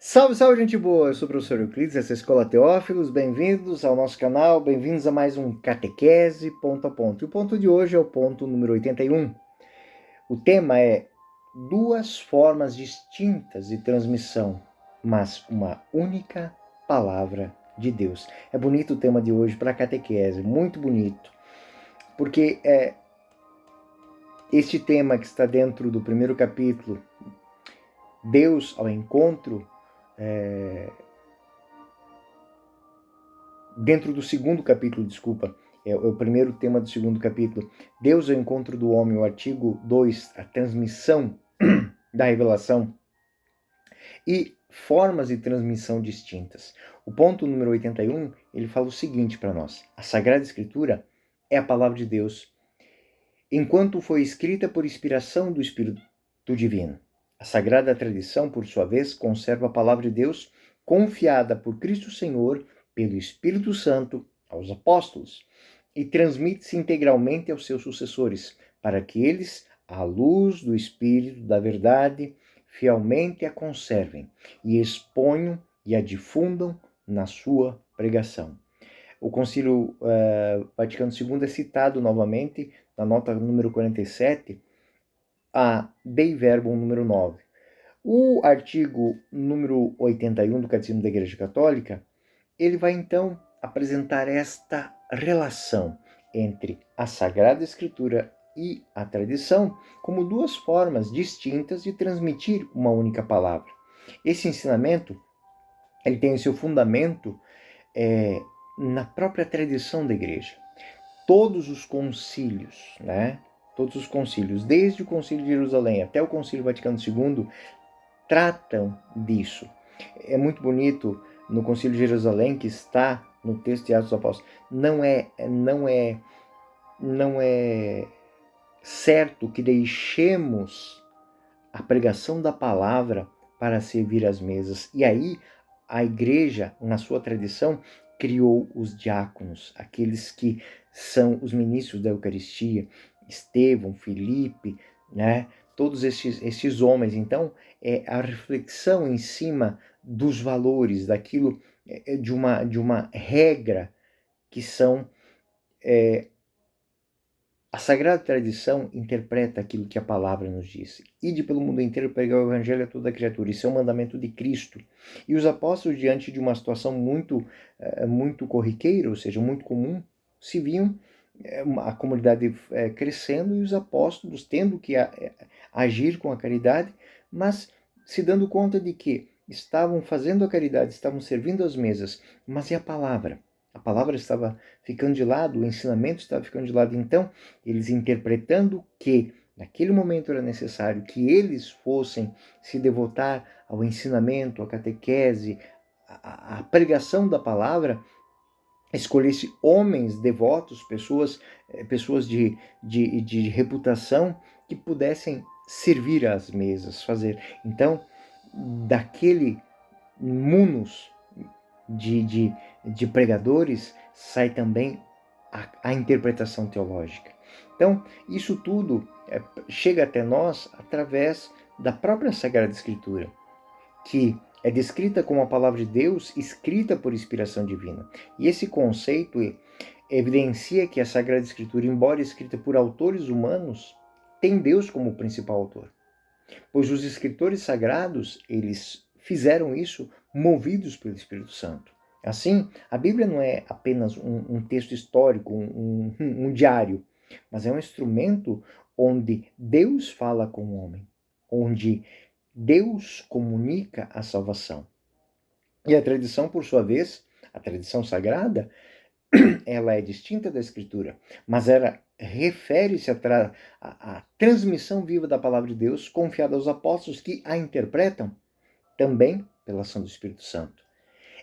Salve, salve, gente boa! Eu sou o professor Euclides, essa é a Escola Teófilos. Bem-vindos ao nosso canal, bem-vindos a mais um Catequese Ponto a Ponto. E o ponto de hoje é o ponto número 81. O tema é duas formas distintas de transmissão, mas uma única palavra de Deus. É bonito o tema de hoje para a catequese, muito bonito, porque este tema que está dentro do primeiro capítulo, Deus ao encontro, dentro do segundo capítulo, é o primeiro tema do segundo capítulo, Deus ao encontro do homem, o artigo 2, a transmissão da revelação e formas de transmissão distintas. O ponto número 81, ele fala o seguinte para nós: a Sagrada Escritura é a palavra de Deus, enquanto foi escrita por inspiração do Espírito Divino. A Sagrada Tradição, por sua vez, conserva a palavra de Deus confiada por Cristo Senhor pelo Espírito Santo aos apóstolos e transmite-se integralmente aos seus sucessores, para que eles, à luz do Espírito da verdade, fielmente a conservem e exponham e a difundam na sua pregação. O Concílio Vaticano II é citado novamente na nota número 47, a Dei Verbum número 9. O artigo número 81 do Catecismo da Igreja Católica, ele vai então apresentar esta relação entre a Sagrada Escritura e a tradição como duas formas distintas de transmitir uma única palavra. Esse ensinamento, ele tem o seu fundamento na própria tradição da Igreja. Todos os concílios, desde o Concílio de Jerusalém até o Concílio Vaticano II, tratam disso. É muito bonito no Concílio de Jerusalém, que está no texto de Atos dos Apóstolos. Não é certo que deixemos a pregação da palavra para servir às mesas. E aí a Igreja, na sua tradição, criou os diáconos, aqueles que são os ministros da Eucaristia, Estevão, Filipe, todos esses homens. Então, é a reflexão em cima dos valores, daquilo, de uma regra que são... A Sagrada Tradição interpreta aquilo que a palavra nos diz. Ide pelo mundo inteiro pregar o Evangelho a toda criatura. Isso é um mandamento de Cristo. E os apóstolos, diante de uma situação muito corriqueira, ou seja, muito comum, se viam a comunidade crescendo e os apóstolos tendo que agir com a caridade, mas se dando conta de que estavam fazendo a caridade, estavam servindo as mesas, mas e a palavra? A palavra estava ficando de lado, o ensinamento estava ficando de lado. Então, eles interpretando que naquele momento era necessário que eles fossem se devotar ao ensinamento, à catequese, à pregação da palavra, escolhesse homens devotos, pessoas de reputação que pudessem servir às mesas, fazer. Então, daquele munus de pregadores sai também a interpretação teológica. Então, isso tudo chega até nós através da própria Sagrada Escritura, que é descrita como a palavra de Deus, escrita por inspiração divina. E esse conceito evidencia que a Sagrada Escritura, embora escrita por autores humanos, tem Deus como principal autor. Pois os escritores sagrados, eles fizeram isso movidos pelo Espírito Santo. Assim, a Bíblia não é apenas um texto histórico, um diário, mas é um instrumento onde Deus fala com o homem, onde Deus comunica a salvação. E a tradição, por sua vez, a tradição sagrada, ela é distinta da Escritura, mas ela refere-se à transmissão viva da palavra de Deus, confiada aos apóstolos que a interpretam também pela ação do Espírito Santo.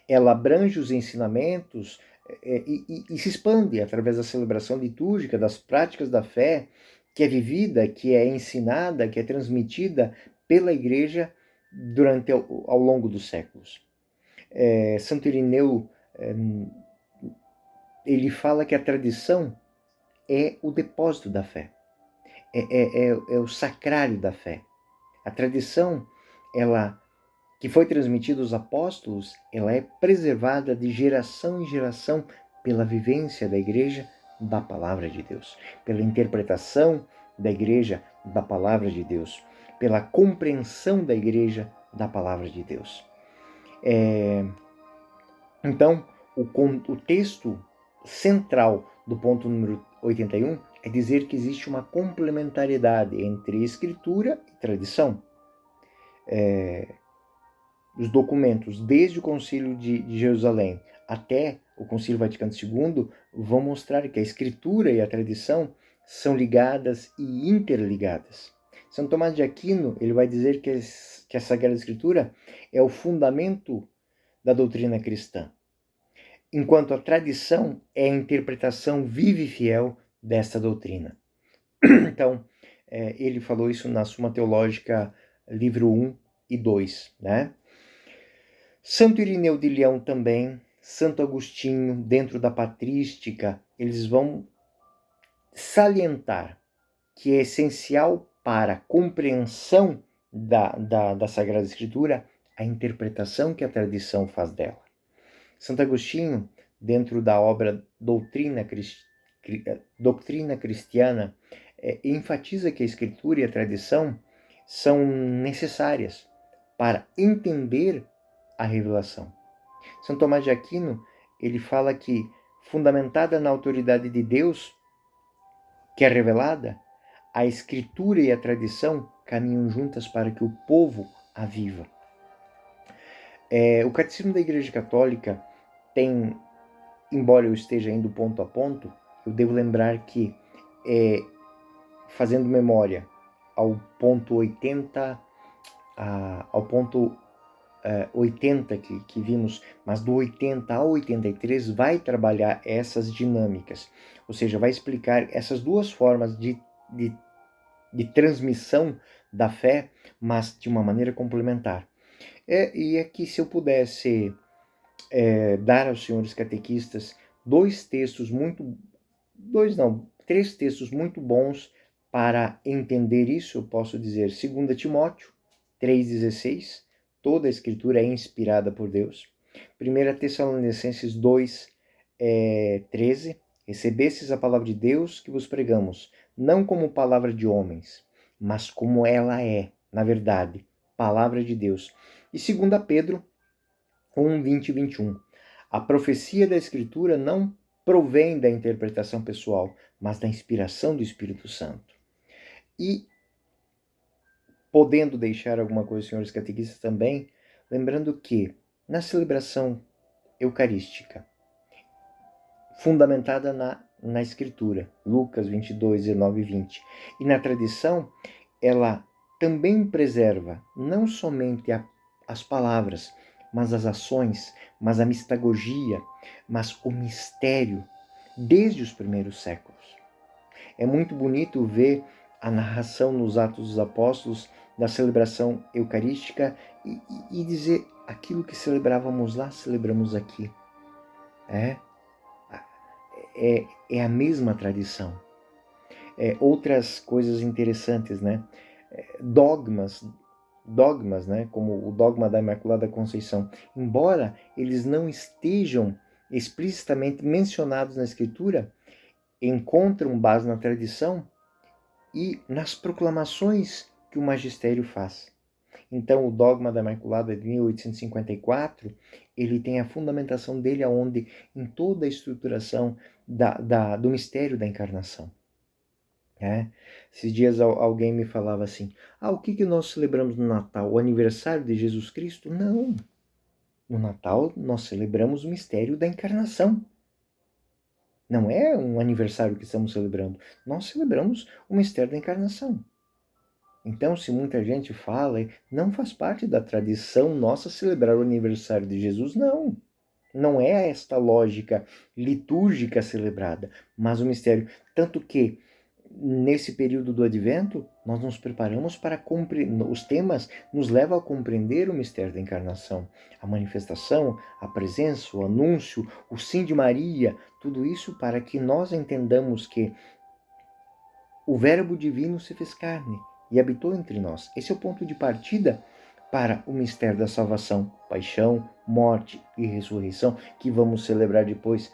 Ela abrange os ensinamentos e se expande através da celebração litúrgica, das práticas da fé, que é vivida, que é ensinada, que é transmitida pela Igreja ao longo dos séculos. Santo Irineu, ele fala que a tradição é o depósito da fé, é o sacrário da fé. A tradição, ela que foi transmitida aos apóstolos, ela é preservada de geração em geração pela vivência da igreja da palavra de Deus, pela interpretação da igreja da palavra de Deus, pela compreensão da igreja da palavra de Deus. Então, o texto central do ponto número 81 é dizer que existe uma complementariedade entre escritura e tradição. Os documentos, desde o Concílio de Jerusalém até o Concílio Vaticano II, vão mostrar que a escritura e a tradição são ligadas e interligadas. São Tomás de Aquino, ele vai dizer que a Sagrada Escritura é o fundamento da doutrina cristã, enquanto a tradição é a interpretação viva e fiel desta doutrina. Então, ele falou isso na Suma Teológica, livro 1 e 2, né? Santo Irineu de Leão também, Santo Agostinho, dentro da patrística, eles vão salientar que é essencial para a compreensão da Sagrada Escritura a interpretação que a tradição faz dela. Santo Agostinho, dentro da obra Doutrina Cristiana, enfatiza que a Escritura e a tradição são necessárias para entender a revelação. São Tomás de Aquino, ele fala que, fundamentada na autoridade de Deus, que é revelada, a Escritura e a tradição caminham juntas para que o povo a viva. O Catecismo da Igreja Católica tem, embora eu esteja indo ponto a ponto, eu devo lembrar que, fazendo memória ao ponto 80, ao ponto 80 que vimos, mas do 80 ao 83 vai trabalhar essas dinâmicas, ou seja, vai explicar essas duas formas de transmissão da fé, mas de uma maneira complementar. E aqui, se eu pudesse dar aos senhores catequistas três textos muito bons para entender isso, eu posso dizer 2 Timóteo 3,16, toda a Escritura é inspirada por Deus. 1 Tessalonicenses 2,13, recebestes a palavra de Deus que vos pregamos, não como palavra de homens, mas como ela é, na verdade, palavra de Deus. E 2 Pedro 1, 20 e 21. A profecia da Escritura não provém da interpretação pessoal, mas da inspiração do Espírito Santo. E, podendo deixar alguma coisa, senhores catequistas, também, lembrando que, na celebração eucarística, fundamentada na Escritura, Lucas 22, 19 e 20, e na tradição, ela também preserva não somente as palavras, mas as ações, mas a mistagogia, mas o mistério desde os primeiros séculos. É muito bonito ver a narração nos Atos dos Apóstolos da celebração eucarística e dizer aquilo que celebrávamos lá, celebramos aqui. É a mesma tradição. Outras coisas interessantes, né? Dogmas, né, como o dogma da Imaculada Conceição, embora eles não estejam explicitamente mencionados na Escritura, encontram base na tradição e nas proclamações que o magistério faz. Então, o dogma da Imaculada de 1854, ele tem a fundamentação dele aonde em toda a estruturação do mistério da encarnação. Esses dias alguém me falava assim, o que nós celebramos no Natal? O aniversário de Jesus Cristo? Não. No Natal nós celebramos o mistério da encarnação. Não é um aniversário que estamos celebrando. Nós celebramos o mistério da encarnação. Então, se muita gente fala, não faz parte da tradição nossa celebrar o aniversário de Jesus, não. Não é esta lógica litúrgica celebrada, mas o mistério. Tanto que, nesse período do Advento, nós nos preparamos para compreender, os temas nos levam a compreender o mistério da encarnação, a manifestação, a presença, o anúncio, o sim de Maria, tudo isso para que nós entendamos que o Verbo divino se fez carne e habitou entre nós. Esse é o ponto de partida para o mistério da salvação, paixão, morte e ressurreição, que vamos celebrar depois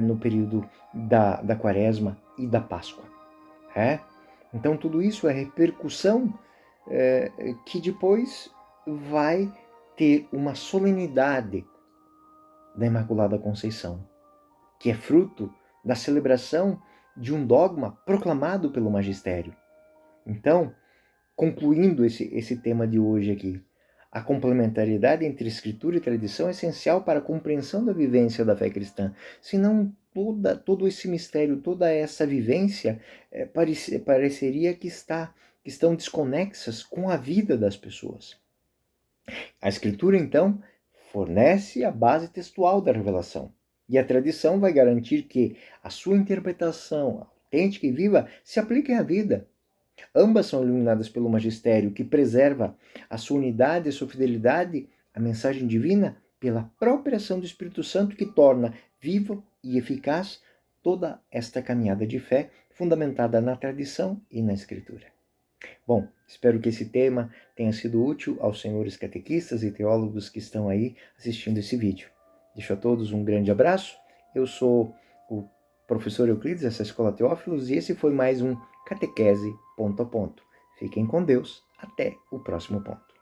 no período da Quaresma e da Páscoa. Então tudo isso é repercussão que depois vai ter uma solenidade da Imaculada Conceição, que é fruto da celebração de um dogma proclamado pelo magistério. Então, concluindo esse tema de hoje aqui, a complementariedade entre escritura e tradição é essencial para a compreensão da vivência da fé cristã. Senão, todo esse mistério, toda essa vivência, pareceria que estão desconexas com a vida das pessoas. A escritura, então, fornece a base textual da revelação. E a tradição vai garantir que a sua interpretação autêntica e viva se aplique à vida. Ambas são iluminadas pelo magistério, que preserva a sua unidade e a sua fidelidade à mensagem divina pela própria ação do Espírito Santo, que torna viva e eficaz toda esta caminhada de fé fundamentada na tradição e na Escritura. Bom, espero que esse tema tenha sido útil aos senhores catequistas e teólogos que estão aí assistindo esse vídeo. Deixo a todos um grande abraço. Eu sou o professor Euclides, dessa Escola Teófilos, e esse foi mais um Catequese Ponto a Ponto. Fiquem com Deus. Até o próximo ponto.